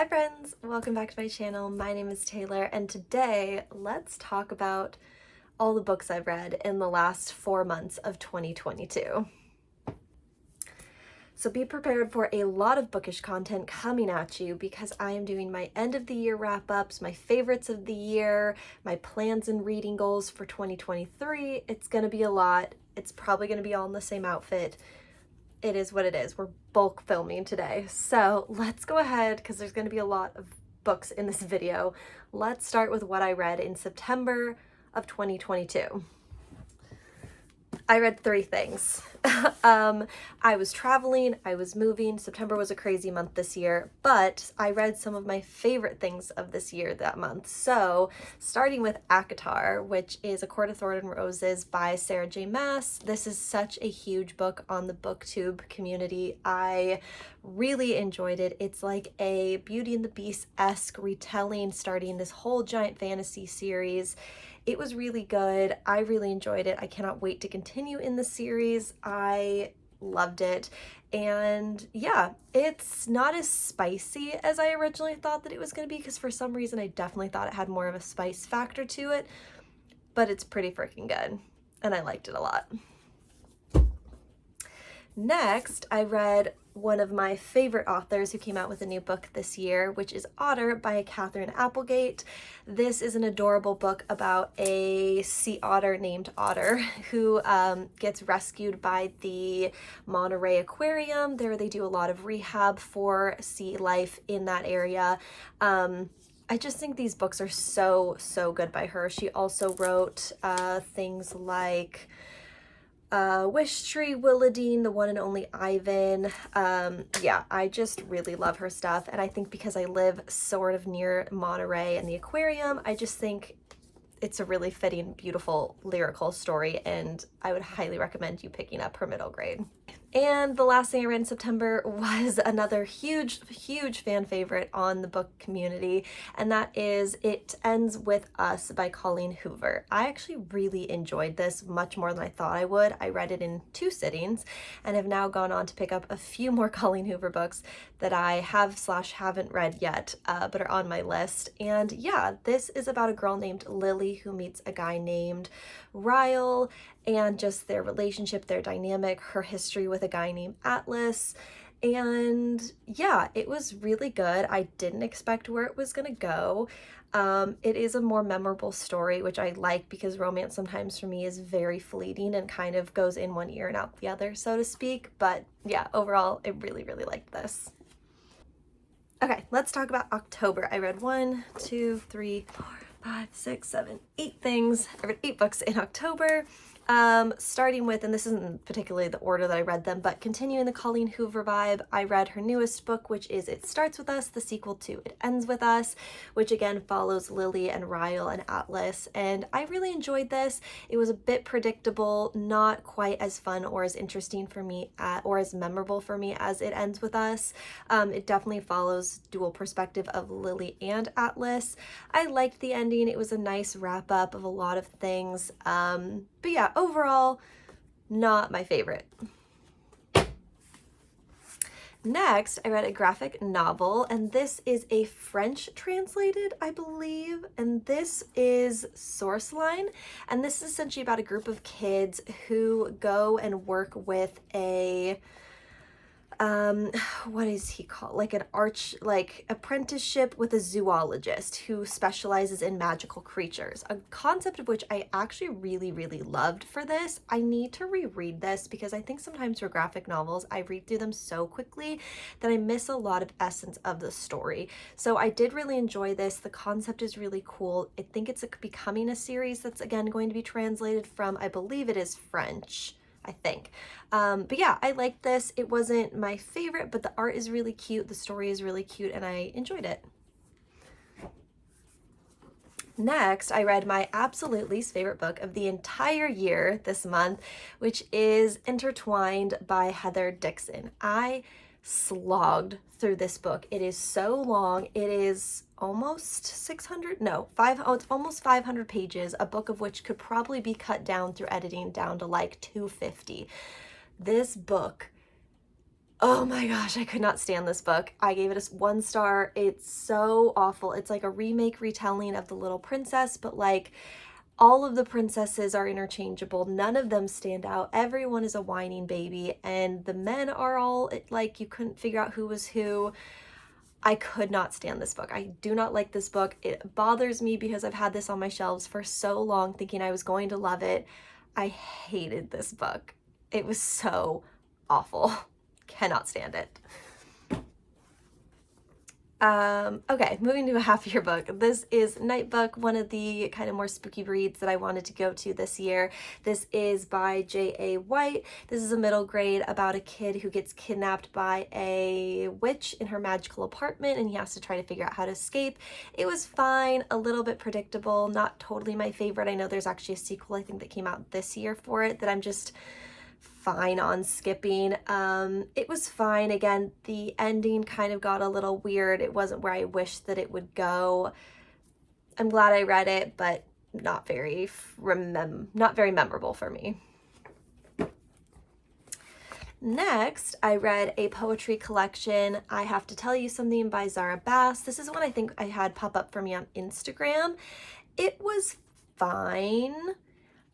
Hi friends, welcome back to my channel. My name is Taylor and today let's talk about all the books I've read in the last 4 months of 2022. So be prepared for a lot of bookish content coming at you because I am doing my end of the year wrap-ups, my favorites of the year, my plans and reading goals for 2023. It's gonna be a lot. It's probably gonna be all in the same outfit. It is what it is. We're bulk filming today. So let's go ahead because there's going to be a lot of books in this video. Let's start with what I read in September of 2022. I read 3 things. I was traveling, I was moving. September was a crazy month this year, but I read some of my favorite things of this year that month. So starting with Acotar, which is A Court of Thorns and Roses by Sarah J. Maas. This is such a huge book on the booktube community. I really enjoyed it. It's like a Beauty and the Beast-esque retelling starting this whole giant fantasy series. It was really good. I really enjoyed it. I cannot wait to continue in the series. I loved it. And yeah, it's not as spicy as I originally thought that it was going to be because for some reason I definitely thought it had more of a spice factor to it, but it's pretty freaking good and I liked it a lot. Next, I read one of my favorite authors who came out with a new book this year, which is Otter by Catherine Applegate. This is an adorable book about a sea otter named Otter who gets rescued by the Monterey Aquarium. There they do a lot of rehab for sea life in that area. I just think these books are so good by her. She also wrote things like Wish Tree, Willadine, The One and Only Ivan. Yeah, I just really love her stuff. And I think because I live sort of near Monterey and the aquarium, I just think it's a really fitting, beautiful, lyrical story. And I would highly recommend you picking up her middle grade. And the last thing I read in September was another huge fan favorite on the book community, and that is It Ends With Us by Colleen Hoover. I actually really enjoyed this much more than I thought I would. I read it in 2 sittings and have now gone on to pick up a few more Colleen Hoover books that I haven't read yet, but are on my list. And yeah, this is about a girl named Lily who meets a guy named Ryle, and just their relationship, their dynamic, her history with a guy named Atlas. And yeah, it was really good. I didn't expect where it was gonna go. It is a more memorable story, which I like because romance sometimes for me is very fleeting and kind of goes in one ear and out the other, so to speak. But yeah, overall, I really liked this. Okay, let's talk about October. I read 1, 2, 3, 4, 5, 6, 7, 8 things. I read 8 books in October. Starting with, and this isn't particularly the order that I read them, but continuing the Colleen Hoover vibe, I read her newest book, which is It Starts With Us, the sequel to It Ends With Us, which again follows Lily and Ryle and Atlas, and I really enjoyed this. It was a bit predictable, not quite as fun or as interesting for me or as memorable for me as It Ends With Us. It definitely follows dual perspective of Lily and Atlas. I liked the ending. It was a nice wrap up of a lot of things. But yeah, overall, not my favorite. Next, I read a graphic novel, and this is a French translated, I believe, and this is Sourceline, and this is essentially about a group of kids who go and work with a what is he called? Like apprenticeship with a zoologist who specializes in magical creatures. A concept of which I actually really loved for this. I need to reread this because I think sometimes for graphic novels, I read through them so quickly that I miss a lot of essence of the story. So I did really enjoy this. The concept is really cool. I think it's becoming a series that's again going to be translated from, I believe it is French, I think. But yeah, I liked this. It wasn't my favorite, but the art is really cute, the story is really cute, and I enjoyed it. Next, I read my absolute least favorite book of the entire year this month, which is Intertwined by Heather Dixon. I slogged through this book. It is so long. It is almost 600, no, it's almost 500 pages, a book of which could probably be cut down through editing down to like 250. This book Oh my gosh, I could not stand this book. I gave it a 1 star. It's so awful. It's like a remake retelling of The Little Princess, but like all of the princesses are interchangeable. None of them stand out. Everyone is a whining baby, and the men are all like, you couldn't figure out who was who. I could not stand this book. I do not like this book. It bothers me because I've had this on my shelves for so long thinking I was going to love it. I hated this book. It was so awful. Cannot stand it. Okay, moving to a happier book. This is Night Book, one of the kind of more spooky reads that I wanted to go to this year. This is by J.A. White. This is a middle grade about a kid who gets kidnapped by a witch in her magical apartment, and he has to try to figure out how to escape. It was fine, a little bit predictable, not totally my favorite. I know there's actually a sequel, I think, that came out this year for it that I'm just fine on skipping. It was fine. Again, the ending kind of got a little weird. It wasn't where I wished that it would go. I'm glad I read it, but not very memorable for me. Next, I read a poetry collection, I Have to Tell You Something by Zara Bass. This is one I think I had pop up for me on Instagram. It was fine.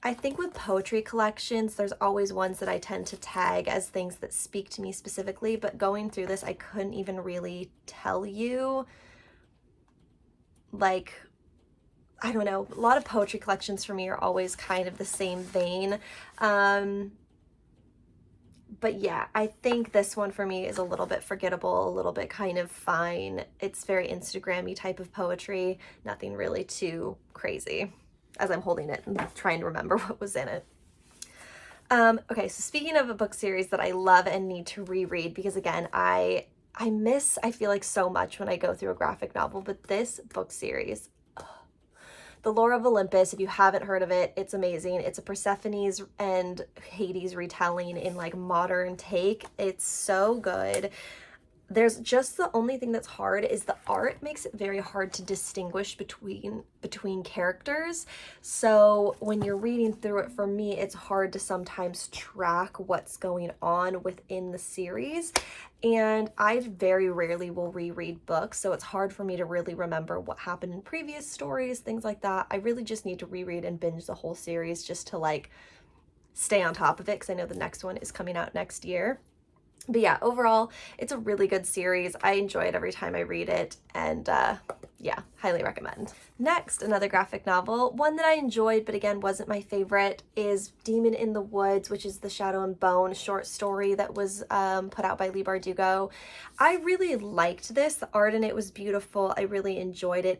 I think with poetry collections, there's always ones that I tend to tag as things that speak to me specifically, but going through this, I couldn't even really tell you, like, I don't know, a lot of poetry collections for me are always kind of the same vein. But yeah, I think this one for me is a little bit forgettable, a little bit kind of fine. It's very Instagram-y type of poetry, nothing really too crazy, as I'm holding it and trying to remember what was in it. Okay, so speaking of a book series that I love and need to reread, because again, I feel like so much when I go through a graphic novel, but this book series, The Lore of Olympus, if you haven't heard of it, it's amazing. It's a Persephone's and Hades retelling in like modern take. It's so good. There's just the only thing that's hard is the art makes it very hard to distinguish between characters. So when you're reading through it, for me, it's hard to sometimes track what's going on within the series. And I very rarely will reread books, so it's hard for me to really remember what happened in previous stories, things like that. I really just need to reread and binge the whole series just to like stay on top of it, because I know the next one is coming out next year. But yeah, overall, it's a really good series. I enjoy it every time I read it, and yeah, highly recommend. Next, another graphic novel, one that I enjoyed, but again, wasn't my favorite, is Demon in the Woods, which is the Shadow and Bone short story that was put out by Leigh Bardugo. I really liked this. The art in it was beautiful. I really enjoyed it.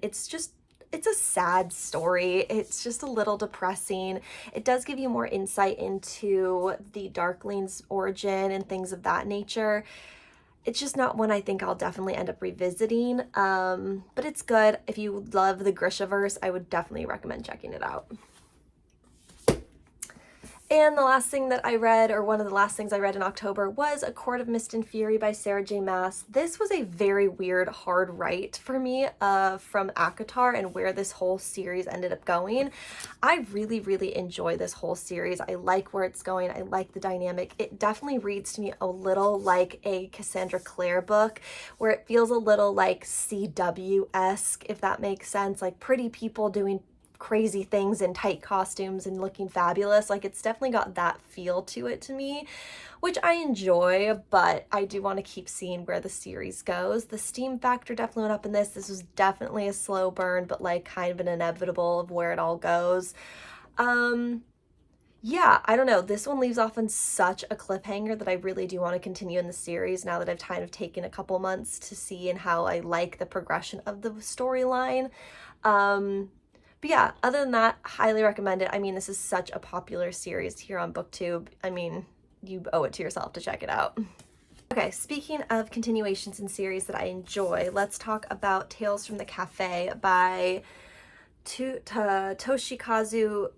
It's a sad story. It's just a little depressing. It does give you more insight into the Darkling's origin and things of that nature. It's just not one I think I'll definitely end up revisiting, but it's good. If you love the Grishaverse, I would definitely recommend checking it out. And the last thing that I read, or one of the last things I read in October, was A Court of Mist and Fury by Sarah J. Maas. This was a very weird, hard write for me from Acotar and where this whole series ended up going. I really, really enjoy this whole series. I like where it's going. I like the dynamic. It definitely reads to me a little like a Cassandra Clare book, where it feels a little like CW-esque, if that makes sense, like pretty people doing crazy things in tight costumes and looking fabulous. Like, it's definitely got that feel to it to me, which I enjoy, but I do want to keep seeing where the series goes. The steam factor definitely went up in this. This was definitely a slow burn, but like kind of an inevitable of where it all goes. Yeah, I don't know. This one leaves off on such a cliffhanger that I really do want to continue in the series now that I've kind of taken a couple months to see and how I like the progression of the storyline. But yeah, other than that, highly recommend it. I mean, this is such a popular series here on BookTube. I mean, you owe it to yourself to check it out. Okay, speaking of continuations in series that I enjoy, let's talk about Tales from the Cafe by Toshikazu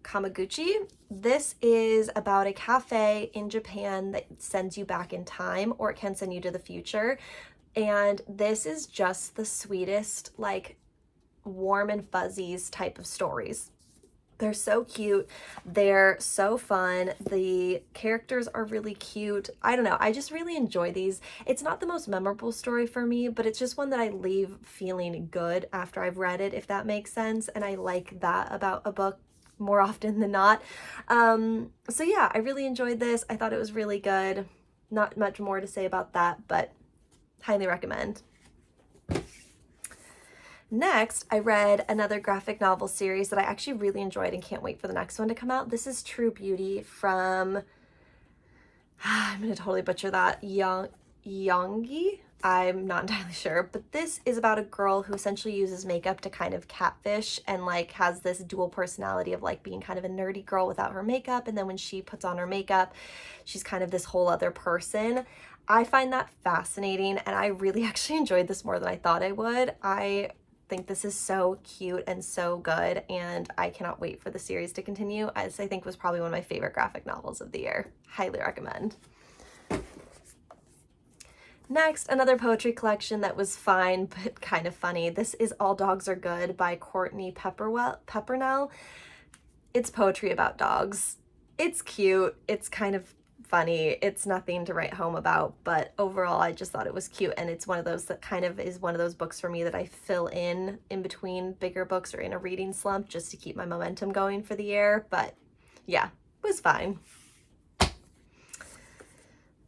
Kamaguchi. This is about a cafe in Japan that sends you back in time, or it can send you to the future. And this is just the sweetest, like, warm and fuzzies type of stories. They're so cute. They're so fun. The characters are really cute. I don't know. I just really enjoy these. It's not the most memorable story for me, but it's just one that I leave feeling good after I've read it, if that makes sense. And I like that about a book more often than not. So yeah, I really enjoyed this. I thought it was really good. Not much more to say about that, but highly recommend. Next, I read another graphic novel series that I actually really enjoyed and can't wait for the next one to come out. This is True Beauty from, I'm going to totally butcher that, Yongi? I'm not entirely sure, but this is about a girl who essentially uses makeup to kind of catfish and like has this dual personality of like being kind of a nerdy girl without her makeup, and then when she puts on her makeup, she's kind of this whole other person. I find that fascinating, and I really actually enjoyed this more than I thought I would. I think this is so cute and so good, and I cannot wait for the series to continue, as I think was probably one of my favorite graphic novels of the year. Highly recommend. Next, another poetry collection that was fine but kind of funny. This is All Dogs Are Good by Courtney Peppernell. It's poetry about dogs. It's cute. It's kind of funny. It's nothing to write home about, but overall I just thought it was cute, and it's one of those that kind of is one of those books for me that I fill in between bigger books or in a reading slump just to keep my momentum going for the year. But yeah, it was fine.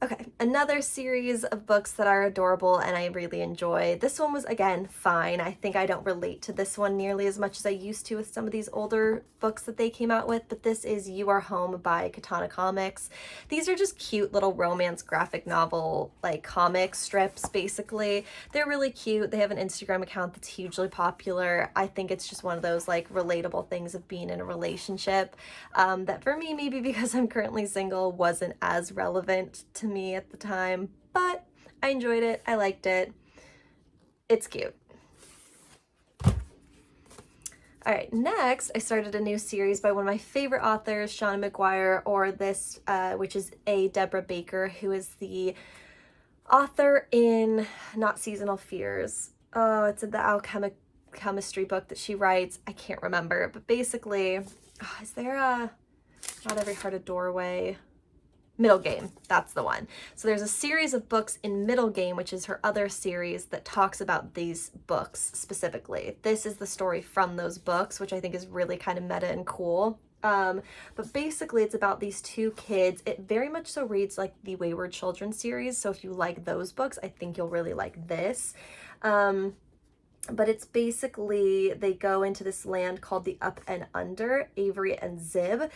Okay, another series of books that are adorable and I really enjoy. This one was, again, fine. I think I don't relate to this one nearly as much as I used to with some of these older books that they came out with, but this is You Are Home by Katana Comics. These are just cute little romance graphic novel, like comic strips, basically. They're really cute. They have an Instagram account that's hugely popular. I think it's just one of those like relatable things of being in a relationship that for me, maybe because I'm currently single, wasn't as relevant to me at the time, but I enjoyed it. I liked it. It's cute. All right, next I started a new series by one of my favorite authors, Shauna McGuire, or this, which is A. Deborah Baker, who is the author in Not Seasonal Fears. Oh, it's the alchemistry book that she writes. I can't remember, but basically, is there a Not Every Heart a Doorway? Middle Game, that's the one. So there's a series of books in Middle Game, which is her other series that talks about these books specifically. This is the story from those books, which I think is really kind of meta and cool. But basically it's about these two kids. It very much so reads like the Wayward Children series. So if you like those books, I think you'll really like this. But it's basically, they go into this land called the Up and Under, Avery and Zib.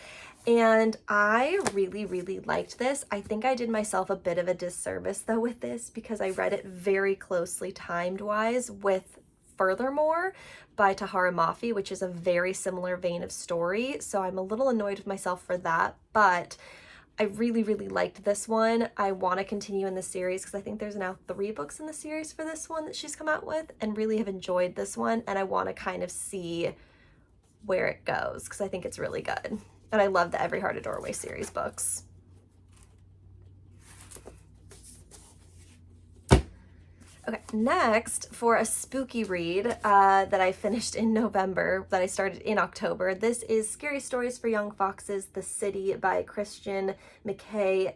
And I really, really liked this. I think I did myself a bit of a disservice though with this, because I read it very closely timed wise with Furthermore by Tahara Mafi, which is a very similar vein of story. So I'm a little annoyed with myself for that, but I really, really liked this one. I want to continue in the series because I think there's now 3 books in the series for this one that she's come out with, and really have enjoyed this one, and I want to kind of see where it goes because I think it's really good. And I love the Every Heart a Doorway series books. Okay, next for a spooky read that I finished in November, that I started in October. This is Scary Stories for Young Foxes, The City by Christian McKay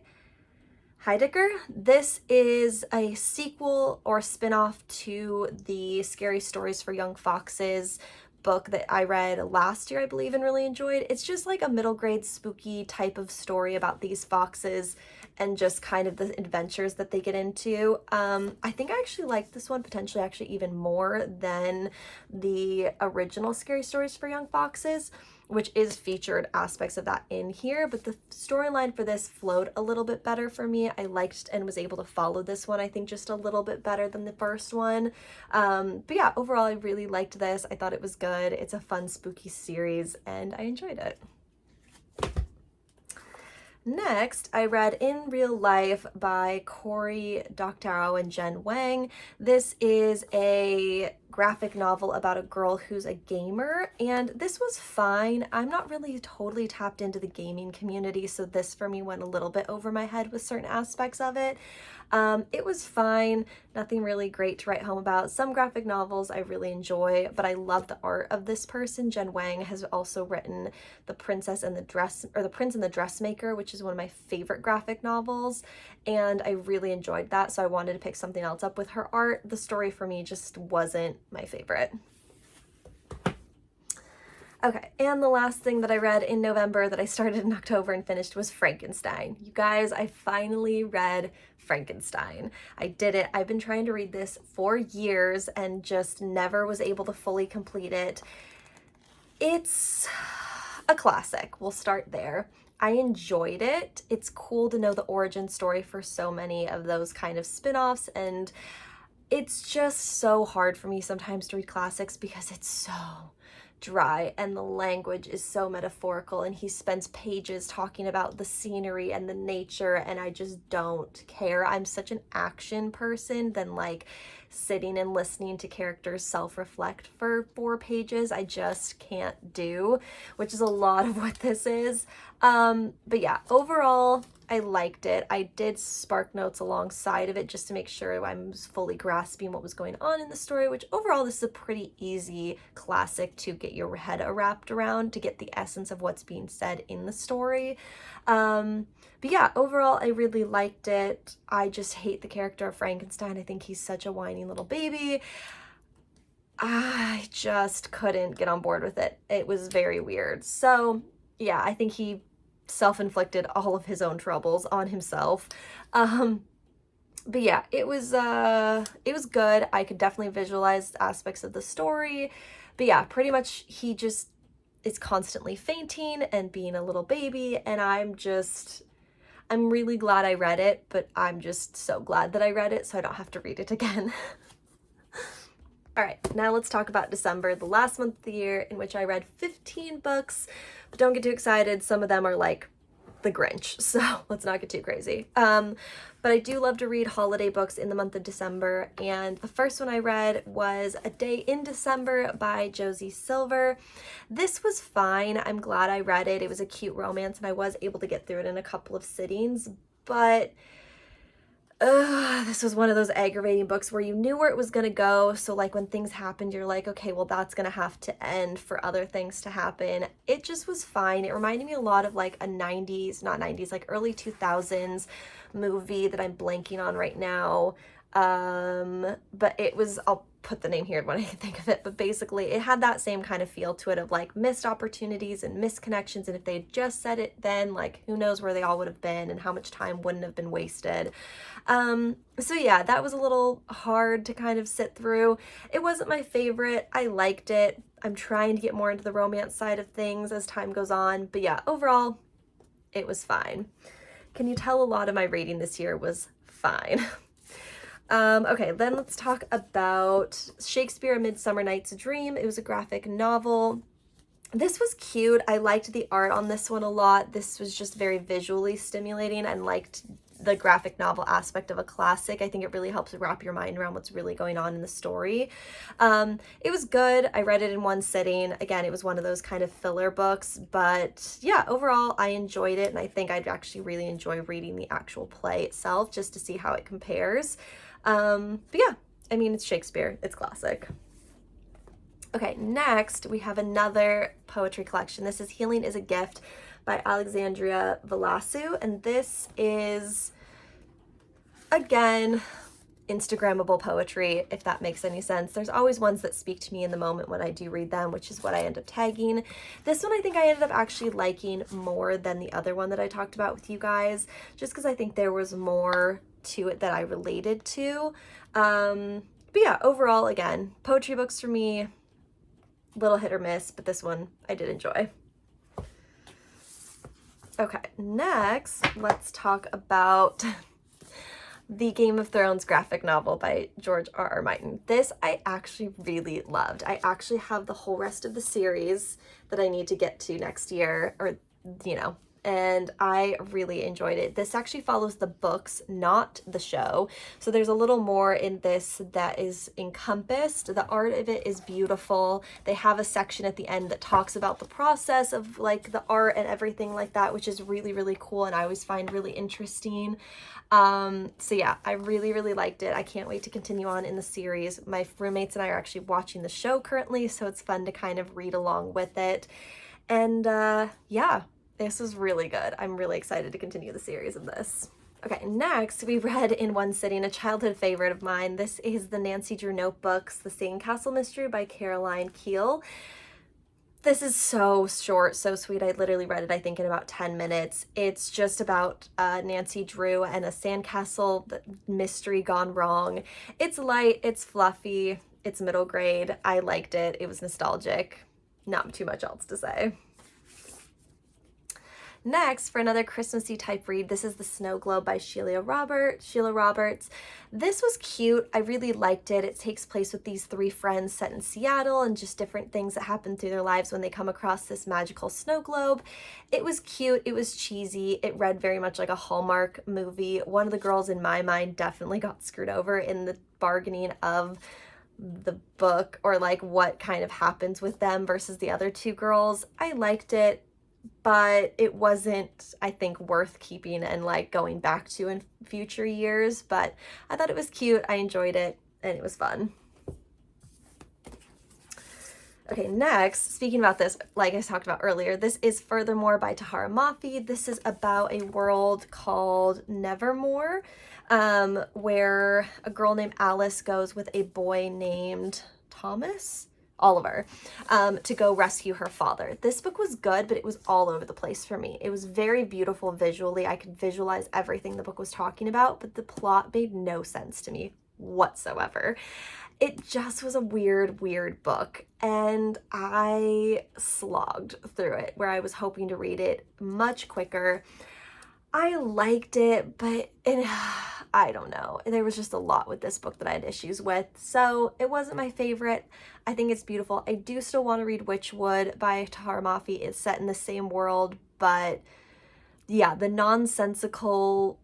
Heidecker. This is a sequel or spin-off to the Scary Stories for Young Foxes book that I read last year, I believe, and really enjoyed. It's just like a middle grade spooky type of story about these foxes and just kind of the adventures that they get into. I think I actually liked this one potentially actually even more than the original Scary Stories for Young Foxes, which is featured aspects of that in here, but the storyline for this flowed a little bit better for me. I liked and was able to follow this one, I think, just a little bit better than the first one. But yeah, overall, I really liked this. I thought it was good. It's a fun, spooky series, and I enjoyed it. Next, I read In Real Life by Cory Doctorow and Jen Wang. This is a graphic novel about a girl who's a gamer, and this was fine. I'm not really totally tapped into the gaming community, so this for me went a little bit over my head with certain aspects of it. It was fine, nothing really great to write home about. Some graphic novels I really enjoy, but I love the art of this person. Jen Wang has also written The Princess and the Dress, or The Prince and the Dressmaker, which is one of my favorite graphic novels, and I really enjoyed that, so I wanted to pick something else up with her art. The story for me just wasn't my favorite. Okay, and the last thing that I read in November that I started in October and finished was Frankenstein. You guys, I finally read Frankenstein. I did it. I've been trying to read this for years and just never was able to fully complete it. It's a classic. We'll start there. I enjoyed it. It's cool to know the origin story for so many of those kind of spin-offs, and it's just so hard for me sometimes to read classics because it's so dry and the language is so metaphorical, and he spends pages talking about the scenery and the nature, and I just don't care. I'm such an action person than like sitting and listening to characters self-reflect for 4 pages. I just can't do, which is a lot of what this is. But yeah, overall, I liked it. I did spark notes alongside of it just to make sure I'm fully grasping what was going on in the story, which overall this is a pretty easy classic to get your head wrapped around, to get the essence of what's being said in the story. But yeah, overall, I really liked it. I just hate the character of Frankenstein. I think he's such a whiny little baby. I just couldn't get on board with it. It was very weird. So yeah, I think he self-inflicted all of his own troubles on himself. But yeah, it was good. I could definitely visualize aspects of the story. But yeah, pretty much he just is constantly fainting and being a little baby, and I'm really glad I read it, but I'm just so glad that I read it so I don't have to read it again. All right, now let's talk about December, the last month of the year in which I read 15 books, but don't get too excited. Some of them are like the Grinch, so let's not get too crazy. But I do love to read holiday books in the month of December, and the first one I read was A Day in December by Josie Silver. This was fine. I'm glad I read it. It was a cute romance, and I was able to get through it in a couple of sittings, but this was one of those aggravating books where you knew where it was going to go. So like when things happened, you're like, okay, well, that's going to have to end for other things to happen. It just was fine. It reminded me a lot of like a 90s, not 90s, like early 2000s movie that I'm blanking on right now. But it was, I'll put the name here when I can think of it, but basically it had that same kind of feel to it of like missed opportunities and missed connections, and if they had just said it then, like who knows where they all would have been and how much time wouldn't have been wasted. So yeah, that was a little hard to kind of sit through. It wasn't my favorite. I liked it. I'm trying to get more into the romance side of things as time goes on, but yeah, overall it was fine. Can you tell a lot of my reading this year was fine? Okay, then let's talk about Shakespeare, A Midsummer Night's Dream. It was a graphic novel. This was cute. I liked the art on this one a lot. This was just very visually stimulating, and liked the graphic novel aspect of a classic. I think it really helps wrap your mind around what's really going on in the story. It was good. I read it in one sitting. Again, it was one of those kind of filler books, but yeah, overall I enjoyed it, and I think I'd actually really enjoy reading the actual play itself just to see how it compares. But yeah, I mean, it's Shakespeare, it's classic. Okay, next we have another poetry collection. This is Healing is a Gift by Alexandria Velasou, and this is, again, Instagrammable poetry, if that makes any sense. There's always ones that speak to me in the moment when I do read them, which is what I end up tagging. This one I think I ended up actually liking more than the other one that I talked about with you guys, just because I think there was more to it that I related to. But yeah, overall, again, poetry books for me, little hit or miss, but this one I did enjoy. Okay, next, let's talk about the Game of Thrones graphic novel by George R.R. Martin. This I actually really loved. I actually have the whole rest of the series that I need to get to next year, or, you know, and I really enjoyed it. This actually follows the books, not the show. So there's a little more in this that is encompassed. The art of it is beautiful. They have a section at the end that talks about the process of like the art and everything like that, which is really, really cool and I always find really interesting. So yeah, I really, really liked it. I can't wait to continue on in the series. My roommates and I are actually watching the show currently, so it's fun to kind of read along with it. And yeah, this was really good. I'm really excited to continue the series of this. Okay, next we read in one sitting a childhood favorite of mine. This is the Nancy Drew Notebooks, The Sandcastle Mystery by Caroline Keel. This is so short, so sweet. I literally read it, I think, in about 10 minutes. It's just about Nancy Drew and a sandcastle mystery gone wrong. It's light, it's fluffy, it's middle grade. I liked it. It was nostalgic. Not too much else to say. Next, for another Christmassy type read, this is The Snow Globe by Sheila Roberts. This was cute. I really liked it. It takes place with these three friends set in Seattle and just different things that happen through their lives when they come across this magical snow globe. It was cute. It was cheesy. It read very much like a Hallmark movie. One of the girls in my mind definitely got screwed over in the bargaining of the book, or like what kind of happens with them versus the other two girls. I liked it, but it wasn't, I think, worth keeping and like going back to in future years, but I thought it was cute. I enjoyed it and it was fun. Okay, next, speaking about this, like I talked about earlier, this is Furthermore by Tahara Mafi. This is about a world called Nevermore, where a girl named Alice goes with a boy named Oliver, to go rescue her father. This book was good, but it was all over the place for me. It was very beautiful visually. I could visualize everything the book was talking about, but the plot made no sense to me whatsoever. It just was a weird book, and I slogged through it where I was hoping to read it much quicker. I liked it, but I don't know. There was just a lot with this book that I had issues with, so it wasn't my favorite. I think it's beautiful. I do still want to read Witchwood by Tahara Mafi. It's set in the same world, but yeah, the nonsensical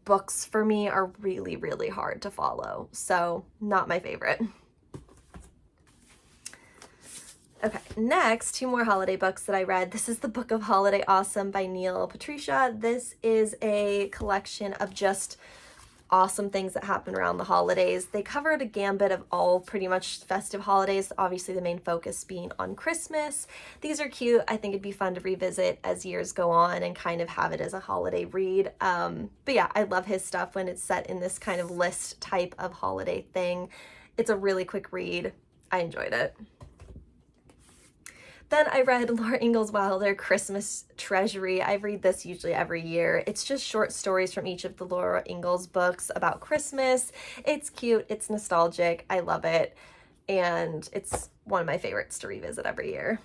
books for me are really hard to follow, so not my favorite. Okay, next, two more holiday books that I read. This is the Book of Holiday Awesome by Neil Patricia. This is a collection of just awesome things that happen around the holidays. They covered a gambit of all pretty much festive holidays, obviously the main focus being on Christmas. These are cute. I think it'd be fun to revisit as years go on and kind of have it as a holiday read. But yeah, I love his stuff when it's set in this kind of list type of holiday thing. It's a really quick read. I enjoyed it. Then I read Laura Ingalls Wilder, Christmas Treasury. I read this usually every year. It's just short stories from each of the Laura Ingalls books about Christmas. It's cute, it's nostalgic, I love it, and it's one of my favorites to revisit every year.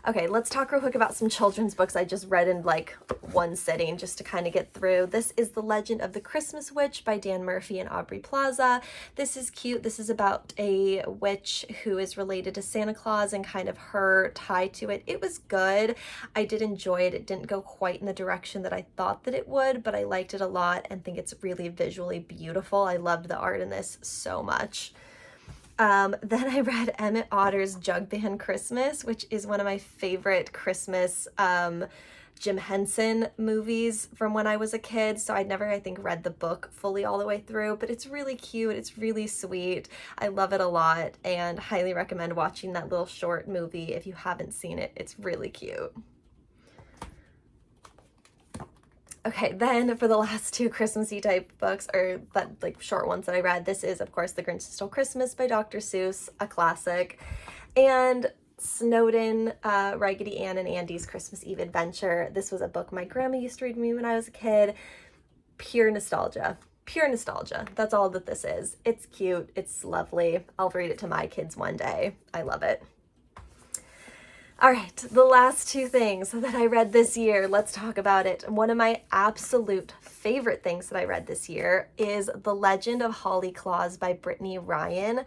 Okay, let's talk real quick about some children's books I just read in like one sitting just to kind of get through. This is The Legend of the Christmas Witch by Dan Murphy and Aubrey Plaza. This is cute. This is about a witch who is related to Santa Claus and kind of her tie to it. It was good. I did enjoy it. It didn't go quite in the direction that I thought that it would, but I liked it a lot and think it's really visually beautiful. I loved the art in this so much. Then I read Emmett Otter's Jug Band Christmas, which is one of my favorite Christmas Jim Henson movies from when I was a kid. So I'd never, I think, read the book fully all the way through, but it's really cute. It's really sweet. I love it a lot and highly recommend watching that little short movie if you haven't seen it. It's really cute. Okay, then for the last two Christmassy type books, or but like short ones that I read, this is, of course, The Grinch Stole Christmas by Dr. Seuss, a classic, and Snowden, Raggedy Ann and Andy's Christmas Eve Adventure. This was a book my grandma used to read to me when I was a kid. Pure nostalgia. Pure nostalgia. That's all that this is. It's cute. It's lovely. I'll read it to my kids one day. I love it. All right, the last two things that I read this year, let's talk about it. One of my absolute favorite things that I read this year is The Legend of Holly Claus by Brittany Ryan.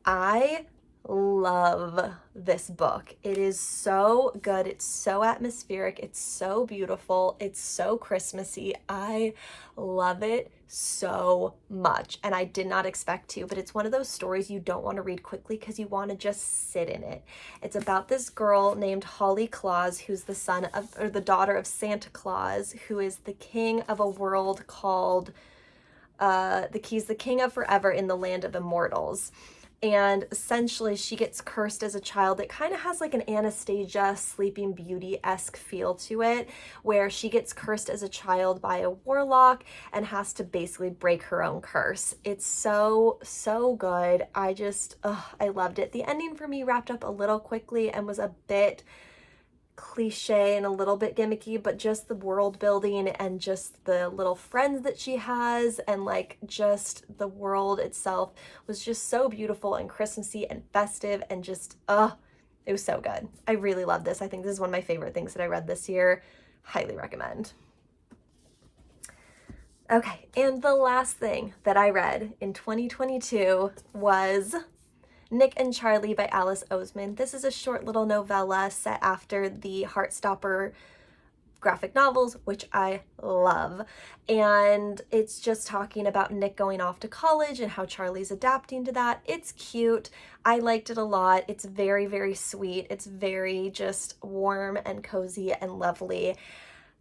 I love this book. It is so good. It's so atmospheric. It's so beautiful. It's so Christmassy. I love it so much, and I did not expect to, but it's one of those stories you don't want to read quickly because you want to just sit in it. It's about this girl named Holly Claus, who's the son of, or the daughter of Santa Claus, who is the king of a world called he's the king of forever in the land of immortals. And essentially she gets cursed as a child. It kind of has like an Anastasia Sleeping Beauty-esque feel to it, where she gets cursed as a child by a warlock and has to basically break her own curse. It's so good. I loved it. The ending for me wrapped up a little quickly and was a bit cliche and a little bit gimmicky, but just the world building and just the little friends that she has and like just the world itself was just so beautiful and Christmassy and festive and just it was so good. I really love this. I think this is one of my favorite things that I read this year. Highly recommend. Okay, and the last thing that I read in 2022 was Nick and Charlie by Alice Oseman. This is a short little novella set after the Heartstopper graphic novels, which I love. And it's just talking about Nick going off to college and how Charlie's adapting to that. It's cute. I liked it a lot. It's very, very sweet. It's very just warm and cozy and lovely.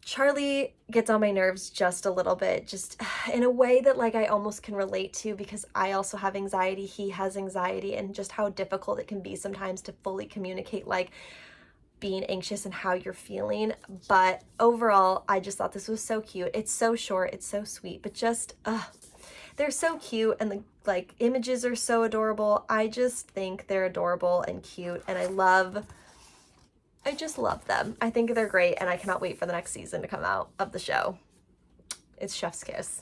Charlie gets on my nerves just a little bit, just in a way that like I almost can relate to because I also have anxiety, he has anxiety, and just how difficult it can be sometimes to fully communicate like being anxious and how you're feeling. But overall, I just thought this was so cute. It's so short, it's so sweet, but just they're so cute and the like images are so adorable. I just think they're adorable and cute, and I just love them. I think they're great, and I cannot wait for the next season to come out of the show. It's chef's kiss.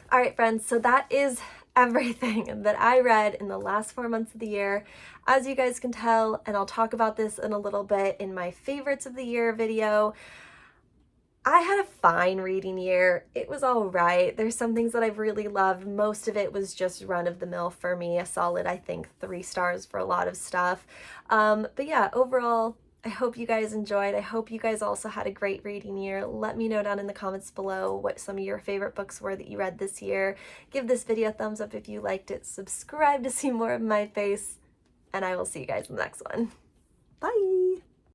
All right, friends, so that is everything that I read in the last 4 months of the year. As you guys can tell, and I'll talk about this in a little bit in my favorites of the year video, I had a fine reading year. It was all right. There's some things that I've really loved. Most of it was just run-of-the-mill for me. A solid, I think, 3 stars for a lot of stuff. But yeah, overall, I hope you guys enjoyed. I hope you guys also had a great reading year. Let me know down in the comments below what some of your favorite books were that you read this year. Give this video a thumbs up if you liked it. Subscribe to see more of my face. And I will see you guys in the next one. Bye!